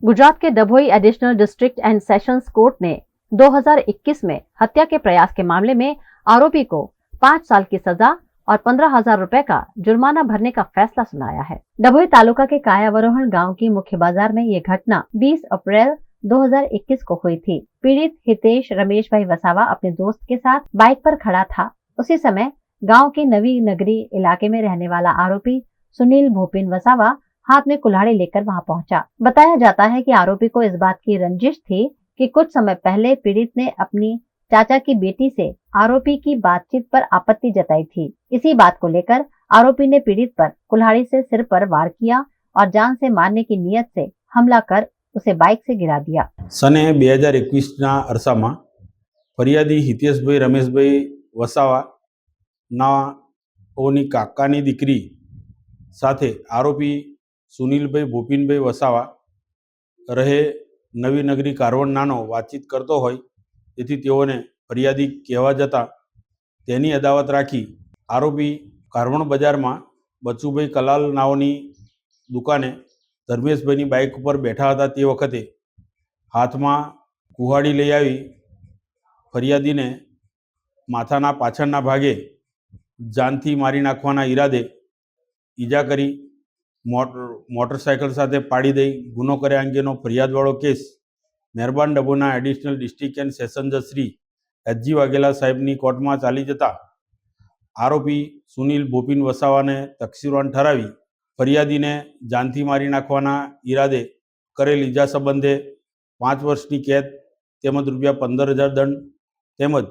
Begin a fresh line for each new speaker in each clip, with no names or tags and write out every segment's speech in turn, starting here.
गुजरात के Dabhoi additional district and sessions court ने 2021 में हत्या के प्रयास के मामले में आरोपी को 5 साल की सजा और 15,000 रुपए का जुर्माना भरने का फैसला सुनाया है। डभोई तालुका के कायावरोहण गांव की मुख्य बाजार में ये घटना 20 अप्रैल 2021 को हुई थी। पीड़ित हितेश रमेश भाई वसावा अपने दोस्त के साथ बाइक पर खड़ा था। उसी समय गांव के नवी नगरी इलाके में रहने वाला आरोपी सुनील भूपिन वसावा हाथ में कुल्हाड़ी लेकर वहां पहुंचा। बताया जाता है कि आरोपी को इस बात की रंजिश थी कि कुछ समय पहले पीड़ित ने अपनी चाचा की बेटी से आरोपी की बातचीत पर आपत्ति जताई थी। इसी बात को लेकर आरोपी ने पीड़ित पर कुल्हाड़ी से सिर पर वार किया और जान से मारने की नीयत से हमला कर उसे बाइक से गिरा दिया।
सने 2021 अरसाમાં ફરિયાદી હિતેશભાઈ રમેશભાઈ વસાવા નાઓની કાકાની દીકરી સાથે આરોપી સુનિલભાઈ ભૂપિનભાઈ વસાવા રહે નવી નગરી કારવણ નાનો વાતચીત કરતો હોય તેથી તેઓને ફરિયાદી કહેવા જતાં તેની અદાવત રાખી આરોપી કારવણ બજારમાં બચુભાઈ કલાલ નાઓની દુકાને ધર્મેશભાઈની બાઇક ઉપર બેઠા હતા તે વખતે હાથમાં કુહાડી લઈ આવી ફરિયાદીને માથાના પાછળના ભાગે જાનથી મારી નાખવાના ઈરાદે ઈજા કરી મોટરસાઇકલ સાથે પાડી દઈ ગુનો કર્યા અંગેનો ફરિયાદવાળો કેસ મહેરબાન ડભોના એડિશનલ ડિસ્ટ્રિક્ટ એન્ડ સેશન જજ શ્રી એચજી વાઘેલા સાહેબની કોર્ટમાં ચાલી જતા આરોપી સુનિલ ભૂપિન વસાવાને તકસીરવાન ઠરાવી ફરિયાદીને જાનથી મારી નાખવાના ઈરાદે કરેલ ઈજા સંબંધે 5 વર્ષની કેદ તેમજ ₹15,000 દંડ તેમજ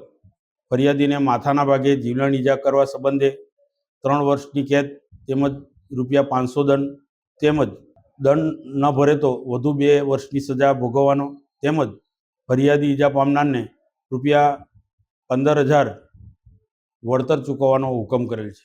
ફરિયાદીને માથાના ભાગે જીવલેણ ઈજા કરવા સંબંધે 3 વર્ષની કેદ તેમજ ₹500 દંડ તેમજ દંડ ન ભરે તો વધુ 2 વર્ષની સજા ભોગવવાનો તેમજ ફરિયાદી ઈજા પામનારને ₹15,000 વળતર ચૂકવવાનો હુકમ કરેલ છે।